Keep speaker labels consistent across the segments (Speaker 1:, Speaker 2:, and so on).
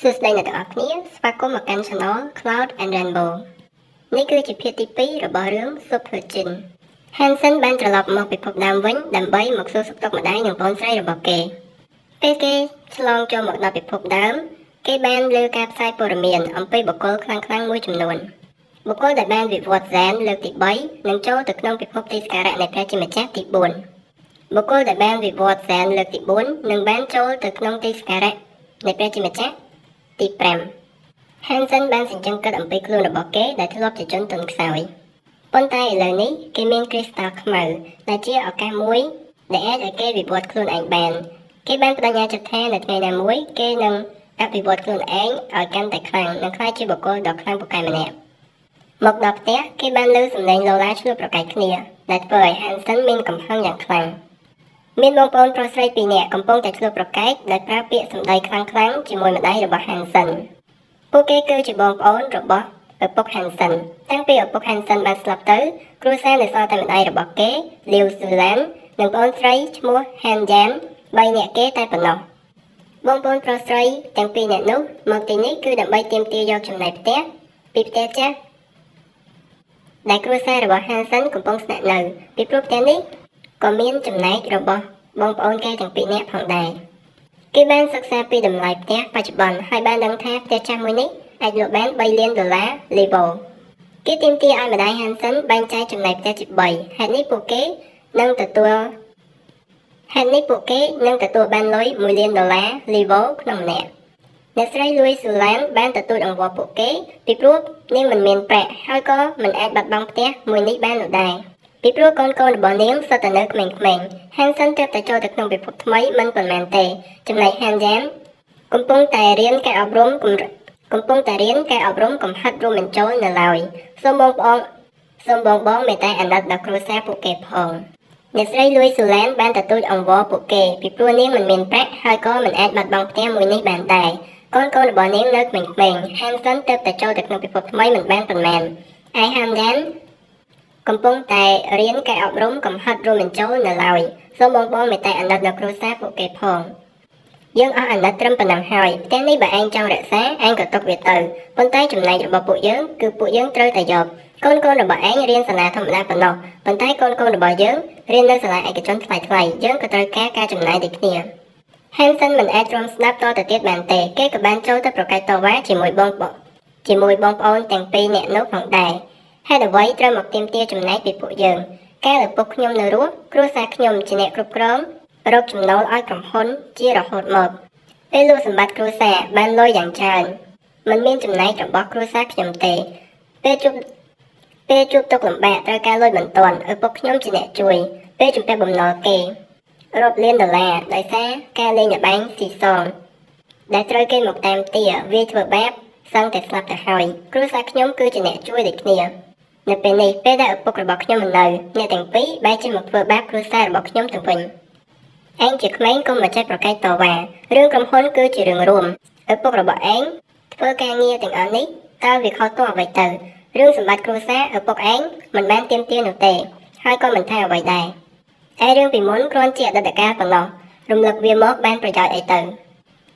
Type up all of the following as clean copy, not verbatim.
Speaker 1: សួស្តីអ្នកទាំងអស់គ្នាស្វាគមន៍មកកាន់ Channel Cloud and Rainbow នេះគឺជាភាគទី2របស់រឿង Super Jin Hansen បានត្រឡប់មកពិភពដើមវិញដើម្បីមកសួរសុខទុក្ខម្ដាយនិងប្អូនស្រីរបស់គេពេលគេឆ្លងចូលមកដល់ពិភពដើមគេបានលើការផ្សាយព័ត៌មានអំពីបុគ្គលខ្លាំងៗមួយចំនួនបុគ្គលដែលបានវិវត្ត Zen លើកទី3និងចូលទៅក្នុងពិភពទីសក្ការៈនៃព្រះជាម្ចាស់ទី4បុគ្គលដែលបានវិវត្ត Zen លើកទី4និងបានចូលទៅក្នុងទីសក្ការៈនៃព្រះជាម្ចាស់ទី5 Hansen បានសញ្ជឹងគិតអំពីខ្លួនរបស់គេដែលធ្លាប់ជាជនទន់ខ្សោយប៉ុន្តែឥឡូវនេះគេមានគ្រីស្តាល់ខ្មៅដែលជាឱកាសមួយដែលអាចឲ្យគេវិវត្តខ្លួនឯងបានគេបានបដិញ្ញាចិត្តថានៅថ្ងៃណាមួយគេនឹងអភិវឌ្ឍខ្លួនឯងឲ្យកាន់តែខ្លាំងនិងក្លាយជាបុគ្គលដ៏ខ្លាំងពូកែម្នាក់មកដល់ផ្ទះគេបានឮសំឡេងឡូឡាឈ្លោះប្រកែកគ្នាដែលធ្វើឲ្យ Hansen មានកំហឹងយ៉ាងខ្លាំងមានបងប្អូនប្រុសស្រី2នាក់កំពុងតែឈ្លោះប្រកែកដោយប្រើពាក្យសម្ដីខ្លាំងៗជាមួយម្ដាយរបស់ Hansen ពួកគេគឺជាបងប្អូនរបស់ឪពុក Hansen តាំងពីឪពុក Hansen បានស្លាប់ទៅគ្រួសារនៅសល់តែម្ដាយរបស់គេ Liu Sulan និងប្អូនស្រីឈ្មោះ Han Yan 3នាក់គេតែប៉ុណ្ណោះបងប្អូនប្រុសស្រីទាំង2នាក់នោះមកទីនេះគឺដើម្បីទាមទារយកចំណែកផ្ទះពីផ្ទះចាស់ដែលគ្រួសាររបស់ Hansen កំពុងស្នាក់នៅពីព្រោះផ្ទះនេះក៏មានចំណែករបស់បងប្អូនគេទាំងពីរនាក់ផងដែរគេបានសិក្សាពីតម្លៃផ្ទះបច្ចុប្បន្នហើយបានដឹងថាផ្ទះចាស់មួយនេះអាចលក់បាន$3 លានLivoគេទាមទារឲ្យម្ដាយ Hansen បែងចែកចំណែកផ្ទះជា3ហេតុនេះពួកគេនឹងទទួលបានលុយ$1 លានLivoក្នុងម្នាក់អ្នកស្រី Louis Sulan បានទទួលអង្វរពួកគេពីព្រោះនាងមិនមានប្រាក់ហើយក៏មិនអាចបាត់បង់ផ្ទះមួយនេះបាននោះដែរពីព្រោះកូនរបស់នាងសុទ្ធតែនៅក្មេងៗ Hansen ទើបតែចូលទៅក្នុងពិភពថ្មីមិនប៉ុន្មានទេចំណែក Han Yan កំពុងតែរៀនការអប់រំកំហិតរួមបញ្ចូលនៅឡើយសូមបងមេត្តាអាណិតដល់គ្រួសារពួកគេផងអ្នកស្រី Louis Sulan បានទទួលអង្វរពួកគេពីព្រោះនាងមិនមានប្រាក់ហើយក៏មិនអាចបាត់បង់ផ្ទះមួយនេះបានដែរកូនរបស់នាងនៅក្មេងៗ Hansen ទើបតែចូលទៅក្នុងពិភពថ្មីមិនបានប៉ុន្មានឯ Han Yanកំពុងតែរៀនការអប់រំកំហិតរួមបញ្ចូលនៅឡើយសូមបងមេត្តាអាណិតដល់គ្រួសារពួកគេផងយើងអស់អាណិតត្រឹមប៉ុណ្ណឹងហើយផ្ទះនេះបើឯងចង់រក្សាឯងក៏ទុកវាទៅប៉ុន្តែចំណែករបស់ពួកយើងគឺពួកយើងត្រូវតែយកកូនរបស់ឯងរៀនសាលាធម្មតាប៉ុណ្ណោះប៉ុន្តែកូនរបស់យើងរៀននៅសាលាឯកជនថ្លៃយើងក៏ត្រូវការចំណាយដូចគ្នា Hansen មិនអាចទ្រាំស្ដាប់តទៅទៀតបានទេគេក៏បានចូលទៅប្រកែកតវ៉ាជាមួយបងប្អូនទាំងពីរនាក់នោះផងដែរហេតុអ្វីត្រូវមកទាមទារចំណែកពីពួកយើងកាលឪពុកខ្ញុំនៅរស់គ្រួសារខ្ញុំជាអ្នកគ្រប់គ្រងរកចំណូលឲ្យក្រុមហ៊ុនជារហូតមកពេលលក់សម្បត្តិគ្រួសារបានលុយយ៉ាងច្រើនមិនមានចំណែករបស់គ្រួសារខ្ញុំទេពេលជួបទុក្ខលំបាកត្រូវការលុយបន្ទាន់ឪពុកខ្ញុំជាអ្នកជួយពេលជំពាក់បំណុលគេរាប់លានដុល្លារដោយសារការលេងល្បែងស៊ីសងដែលត្រូវគេមកតាមទាវាធ្វើបាបសឹងតែស្លាប់ទៅហើយគ្រួសារខ្ញុំគឺជាអ្នកជួយដូចគ្នានៅពេលនេះពេលដែលឪពុករបស់ខ្ញុំមិននៅអ្នកទាំងពីរបែរជាមកធ្វើបាបគ្រួសាររបស់ខ្ញុំទៅវិញឯងជាក្មេងកុំមកចេះប្រកែកតវ៉ារឿងក្រុមហ៊ុនគឺជារឿងរួមឪពុករបស់ឯងធ្វើការងារទាំងអស់នេះតើវាខុសទោះអ្វីទៅរឿងសម្បត្តិគ្រួសារឪពុកឯងមិនបានទាមទារនោះទេហើយក៏មិនថាអ្វីដែរឯរឿងពីមុនគ្រាន់ជាអតីតកាលប៉ុណ្ណោះរំលឹកវាមកបានប្រយោជន៍អីទៅ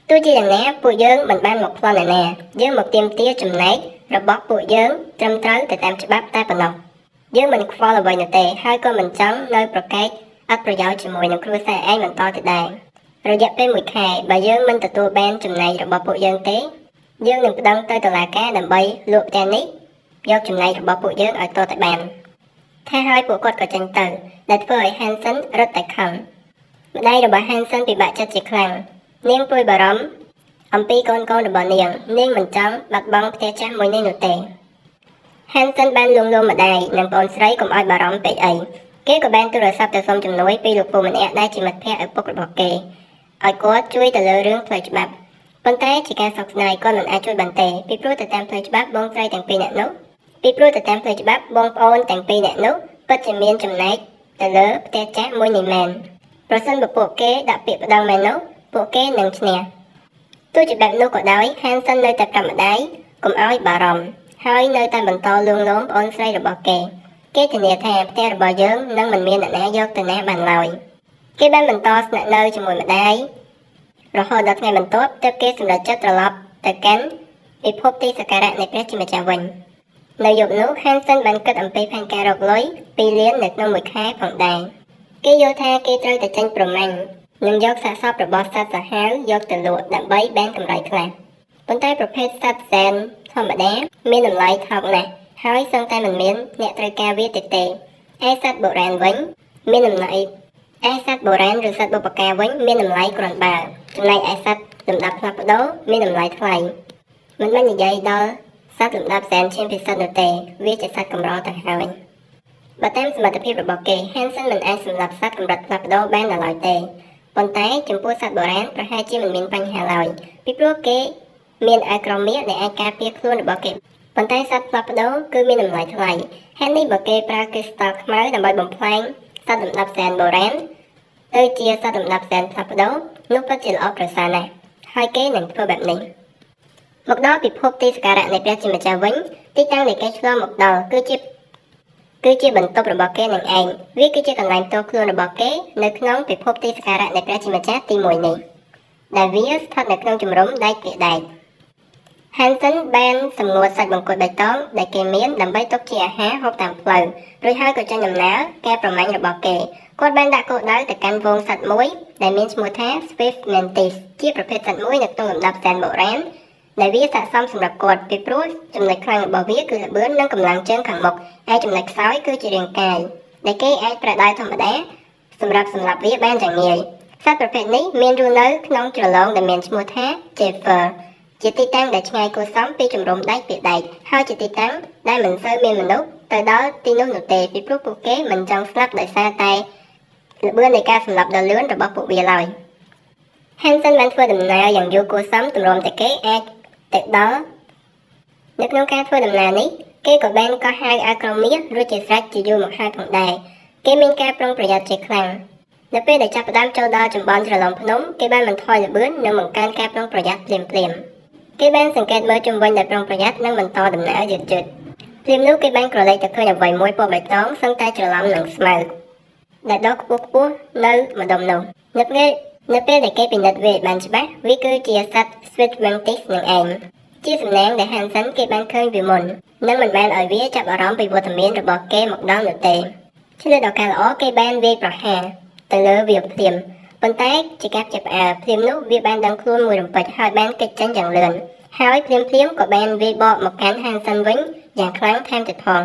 Speaker 1: ទោះជាយ៉ាងណាពួកយើងមិនបានមកប្លន់ណាយើងមកទាមទារចំណែករបស់ពួកយើងត្រឹមត្រូវទៅតាមច្បាប់តែប៉ុណ្ណោះយើងមិនខ្វល់អ្វីនោះទេហើយក៏មិនចង់នៅប្រកែកអត់ប្រយោជន៍ជាមួយនឹងគ្រួសារឯងបន្តទៅដែររយៈពេល1ខែបើយើងមិនទទួលបានចំណែករបស់ពួកយើងទេយើងនឹងប្តឹងទៅតុលាការដើម្បីលក់ផ្ទះនេះយកចំណែករបស់ពួកយើងឲ្យទាល់តែបានថាហើយពួកគាត់ក៏ចេញទៅដែលធ្វើឲ្យ Hansen រត់តែខឹងម្ដាយរបស់ Hansen ពិបាកចិត្តជាខ្លាំងនាងព្រួយបារម្ភអំពីកូនរបស់នាងមិនចង់បាត់បង់ផ្ទះចាស់មួយនេះនោះទេ Hansen បានលួងលោមម្ដាយនិងប្អូនស្រីកុំឲ្យបារម្ភពេកអីគេក៏បានទូរស័ព្ទទៅសុំជំនួយពីលោកពូម្នាក់ដែលជាមិត្តភក្តិឪពុករបស់គេឲ្យគាត់ជួយទៅលើរឿងផ្លូវច្បាប់ប៉ុន្តែជាការសោកស្ដាយគាត់មិនអាចជួយបានទេពីព្រោះទៅតាមផ្លូវច្បាប់បងប្អូនទាំងពីរនាក់នោះពិតជាមានចំណែកទៅលើផ្ទះចាស់មួយនេះមែនប្រសិនបើពួកគេដាក់ពាក្យប្តឹងមែននោះពួកគេនឹងឈ្នះទោះជាបែបនោះក៏ដោយ Hansen នៅតែប្រាប់ម្ដាយកុំឲ្យបារម្ភហើយនៅតែបន្តលួងលោមប្អូនស្រីរបស់គេធានាថាផ្ទះរបស់យើងនឹងមិនមានអ្នកណាយកទៅណាបានឡើយគេបានបន្តស្នាក់នៅជាមួយម្ដាយរហូតដល់ថ្ងៃបន្ទាប់ទើបគេសម្រេចចិត្តត្រឡប់ ទៅកាន់ពិភពទីសក្ការៈនៃព្រះជាម្ចាស់វិញនៅយប់នោះ Hansen បានគិតអំពីផែនការរកលុយ2លាននៅក្នុងមួយខែផងដែរគេយល់ថាគេត្រូវតែចេញប្រមាញ់និងយកសាកសពរបស់សត្វសាហាវយកទៅលក់ដើម្បីបានកម្រៃខ្លះប៉ុន្តែប្រភេទសត្វសែនធម្មតាមានតម្លៃថោកណាស់ហើយសឹងតែមិនមានអ្នកត្រូវការវាទេឯសត្វបុរាណវិញមានតម្លៃឯសត្វបុរាណឬសត្វបុព្វកាយវិញមានតម្លៃគ្រាន់បើចំណែកឯសត្វលំដាប់ផ្លាស់ប្ដូរមានតម្លៃថ្លៃមិនបាននិយាយដល់សត្វលំដាប់សែនឈាមពិសិដ្ឋនោះទេវាជាសត្វកម្រទៅហើយបើតាមសមត្ថភាពរបស់គេ Hansen មិនអាចសម្លាប់សត្វកម្រិតផ្លាស់ប្ដូរបានឡើយទេប៉ុន្តែចំពោះសត្វបុរាណប្រហែលជាមិនមានបញ្ហាឡើយពីព្រោះគេមានអាក្រមាដែលអាចការពារខ្លួនរបស់គេប៉ុន្តែសត្វផ្លាស់ប្ដូរគឺមានតម្លៃថ្លៃហេតុនេះបើគេប្រើគ្រីស្តាល់ខ្មៅដើម្បីបំផ្លាញសត្វលំដាប់សែនបុរាណទៅជាសត្វលំដាប់សែនផ្លាស់ប្ដូរនោះពិតជាល្អប្រសើរណាស់ហើយគេនឹងធ្វើបែបនេះមកដល់ពិភពទីសក្ការៈនៃព្រះជាម្ចាស់វិញទីតាំងដែលគេឆ្លងមកដល់គឺជាបន្ទប់របស់គេនឹងឯងវាគឺជាកន្លែងផ្ទាល់ខ្លួនរបស់គេនៅក្នុងពិភពទីសក្ការៈនៃព្រះជាម្ចាស់ទី1នេះដែលវាស្ថិតនៅក្នុងជំរំដែកភាគដែក Hansen បានសម្ងួតសាច់បង្គោលបៃតងដែលគេមានដើម្បីទុកជាអាហារហូបតាមផ្លូវរួចហើយក៏ចេញដំណើរកែប្រមាញ់របស់គេគាត់បានដាក់គោលដៅទៅកាន់ហ្វូងសត្វមួយដែលមានឈ្មោះថា Swift Mantis ជាប្រភេទសត្វមួយនៅក្នុងលំដាប់សែនបុរាណដែលវាស័ក្តិសមសម្រាប់គាត់ពីព្រោះចំណុចខ្លាំងរបស់វាគឺល្បឿននិងកម្លាំងជើងខាងមុខហើយចំណុចខ្សោយគឺជារាងកាយដែលគេអាចប្រើដៃធម្មតាសម្រាប់សម្លាប់វាបានយ៉ាងងាយសត្វប្រភេទនេះមានរស់នៅក្នុងជ្រលងដែលមានឈ្មោះថា Jeffer ជាទីតាំងដែលឆ្ងាយគួរសមពីជំរំដែកភាគដែកហើយជាទីតាំងដែលមិនសូវមានមនុស្សទៅដល់ទីនោះនោះទេពីព្រោះពួកគេមិនចង់ស្លាប់ដោយសារតែល្បឿននៃការសម្លាប់ដ៏លឿនរបស់ពួកវាឡើយ Hansen បានធ្វើដំណើរយ៉ាងយូរគួរសមទម្រាំតែគេអាចទៅដល់នៅក្នុងការធ្វើដំណើរនេះគេក៏បានកោះហៅអាក្រមារួចជាស្រេចជាយូរមកហើយផងដែរគេមានការប្រុងប្រយ័ត្នជាខ្លាំងនៅពេលដែលចាប់ផ្ដើមចូលដល់តំបន់ជ្រលងភ្នំគេបានបន្ថយល្បឿននិងបង្កើនការប្រុងប្រយ័ត្នភ្លាមៗគេបានសង្កេតមើលជុំវិញដោយប្រុងប្រយ័ត្ននិងបន្តដំណើរយឺតៗភ្លាមនោះគេបានក្រឡេកទៅឃើញអ្វីមួយពណ៌បៃតងសឹងតែច្រឡំនឹងស្មៅដែលដកខ្ពស់នៅម្ដុំនោះនៅពេលដែលគេពិនិត្យវាបានច្បាស់វាគឺជាសត្វ Swift Mantis នឹងឯងជាសំណាងដែល Hansen គេបានឃើញពីមុននិងមិនបានឲ្យវាចាប់អារម្មណ៍ពីវត្តមានរបស់គេមកដល់នោះទេឆ្លៀតឱកាសល្អគេបានវាយប្រហារទៅលើវាភ្លាមប៉ុន្តែជាការចាប់ផ្អើលភ្លាមនោះវាបានដឹងខ្លួនមួយរំពេចហើយបានគេចចេញយ៉ាងលឿនហើយភ្លាមក៏បានវាយបកមកកាន់ Hansen វិញយ៉ាងខ្លាំងថែមទៀតផង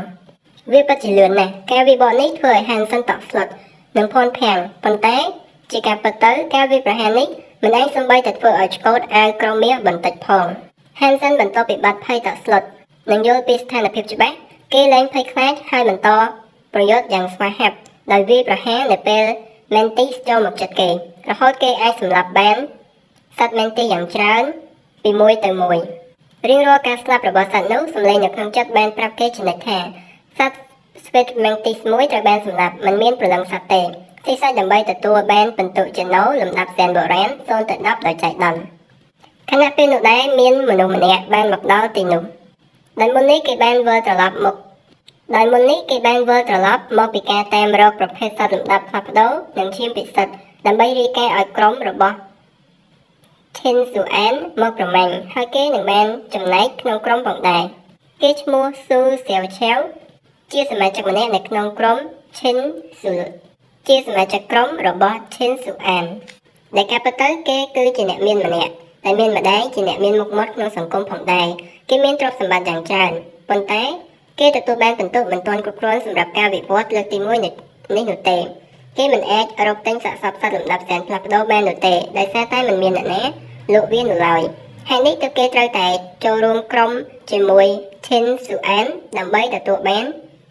Speaker 1: វាពិតជាលឿនណាស់ការវាយបកនេះធ្វើឲ្យ Hansen តក់ស្លុតនិងភ័ន្តភាំងប៉ុន្តែជាការពិតទៅការវាយប្រហារនេះមិនអាចសូម្បីតែធ្វើឲ្យឆ្កូតអាវក្រមាបន្តិចផង Hansen បន្ទាប់ពីបាត់ភ័យតក់ស្លុតនិងយល់ពីស្ថានភាពច្បាស់គេលែងភ័យខ្លាចហើយបន្តប្រយុទ្ធយ៉ាងស្វាហាប់ដោយវាយប្រហារនៅពេល Mantis ចូលមកជិតគេរហូតគេអាចសម្លាប់បានសត្វ Mantis យ៉ាងច្រើនពីមួយទៅមួយរៀងរាល់ការស្លាប់របស់សត្វនោះសម្លេងនៅក្នុងចិត្តបានប្រាប់គេចំណុចថាសត្វ Swift Mantis មួយត្រូវបានសម្លាប់មិនមានព្រលឹងសត្វទេទីសាច់ដើម្បីទទួលបានពិន្ទុចំណូលលំដាប់សែនបុរាណ0ទៅ10ដោយចៃដន្យខណៈពេលនោះដែរមានមនុស្សម្នាក់បានមកដល់ទីនោះដោយមុននេះគេបានវិលត្រឡប់មកពីការតាមរកប្រភេទសត្វលំដាប់ផ្លាស់ប្ដូរនិងឈាមពិសិដ្ឋដើម្បីរាយការណ៍ឲ្យក្រុមរបស់ Chen Xuan មកប្រមាញ់ហើយគេនឹងបានចំណែកក្នុងក្រុមផងដែរគេឈ្មោះ Su Xiaoqiao ជាសមាជិកម្នាក់នៅក្នុងក្រុម Chen Su ជាសមាជិកក្រុមរបស់ Chen Xuan ដែលការពិតទៅគេគឺជាអ្នកមានម្នាក់ដែលមានម្ដាយជាអ្នកមានមុខមាត់ក្នុងសង្គមផងដែរគេមានទ្រព្យសម្បត្តិយ៉ាងច្រើនប៉ុន្តែគេទទួលបានពិន្ទុមិនទាន់គ្រប់គ្រាន់សម្រាប់ការវិវត្តលើកទី1នេះនោះទេគេមិនអាចរកទិញសាកសពសត្វលំដាប់សែនផ្លាស់ប្ដូរបាននោះទេដោយសារតែមិនមានអ្នកណាលក់វានោះឡើយហើយនេះទើបគេត្រូវតែចូលរួមក្រុមជាមួយ Chen Xuan ដើម្បីទទួលបាន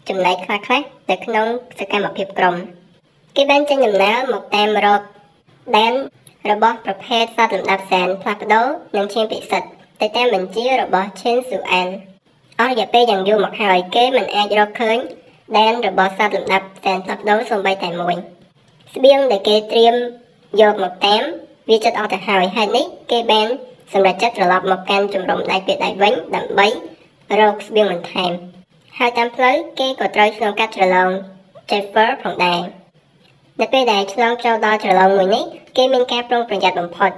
Speaker 1: ចំណែកខ្លះៗនៅក្នុងសកម្មភាពក្រុមគេបានចេញដំណើរមកតាមរកដែនរបស់ប្រភេទសត្វលំដាប់សែនផ្លាស់ប្ដូរនិងឈាមពិសិដ្ឋទៅតាមបញ្ជារបស់ Chen Xuan អស់រយៈពេលយ៉ាងយូរមកហើយគេមិនអាចរកឃើញដែនរបស់សត្វលំដាប់សែនផ្លាស់ប្ដូរសូម្បីតែមួយស្បៀងដែលគេត្រៀមយកមកតាមវាចិត្តអស់ទៅហើយហេតុនេះគេបានសម្រេចចិត្តត្រឡប់មកកាន់ជំរំដែកភាគដែកវិញដើម្បីរកស្បៀងបន្ថែមហើយតាមផ្លូវគេក៏ត្រូវឆ្លងកាត់ជ្រលង Jeffer ផងដែរនៅពេលដែលឆ្លងចូលដល់ជ្រលងមួយនេះគេមានការប្រុងប្រយ័ត្នបំផុត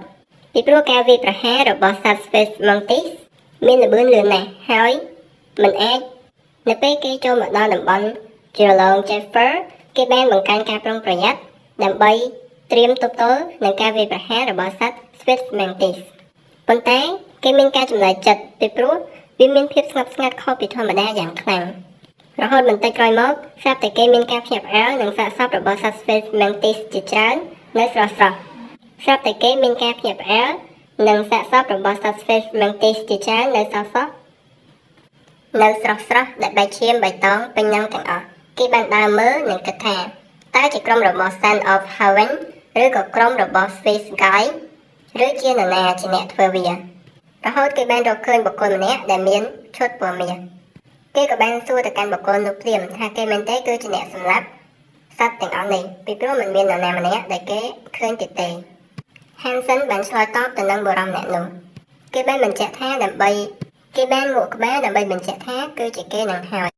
Speaker 1: ពីព្រោះការវាយប្រហាររបស់សត្វ Space Mantis មានល្បឿនលឿនណាស់ហើយមិនអាចនៅពេលគេចូលមកដល់តំបន់ជ្រលង Jeffer គេបានបង្កើនការប្រុងប្រយ័ត្នដើម្បីត្រៀមទប់ទល់នឹងការវាយប្រហាររបស់សត្វ Space Mantis ប៉ុន្តែគេមានការចំណាយចិត្តពីព្រោះវាមានភាពស្ងប់ស្ងាត់ខុសពីធម្មតាយ៉ាងខ្លាំងរហូតបន្តិចក្រោយមកស្រាប់តែគេមានការភ្ញាក់ផ្អើលនឹងសាកសពរបស់សត្វ Space Mantis ជាច្រើននៅស្រស់ៗស្រាប់តែគេមានការភ្ញាក់ផ្អើលនឹងសាកសពរបស់សត្វ Space Mantis ជាច្រើននៅស្រស់ៗដែលបែកឈាមបៃតងពេញនឹងទាំងអស់គេបានដើរមើលនិងគិតថាតើជាក្រុមរបស់ Son of Heaven ឬក៏ក្រុមរបស់ Space Guy ឬជានរណាជាអ្នកធ្វើវារហូតគេបានរកឃើញបុគ្គលម្នាក់ដែលមានឈុតពណ៌មាសគេក៏បានសួរទៅកាន់បុគ្គលនោះភ្លាមថាគេមែនទេគឺជាអ្នកសម្លាប់សត្វទាំងអស់នេះពីព្រោះមិនមាននរណាម្នាក់ដែលគេឃើញទៀតទេ Hansen បានឆ្លើយតបទៅនឹងបុរសម្នាក់នោះគេបានបញ្ជាក់ថាគេបានងក់ក្បាលដើម្បីបញ្ជាក់ថាគឺជាគេនឹងហើយ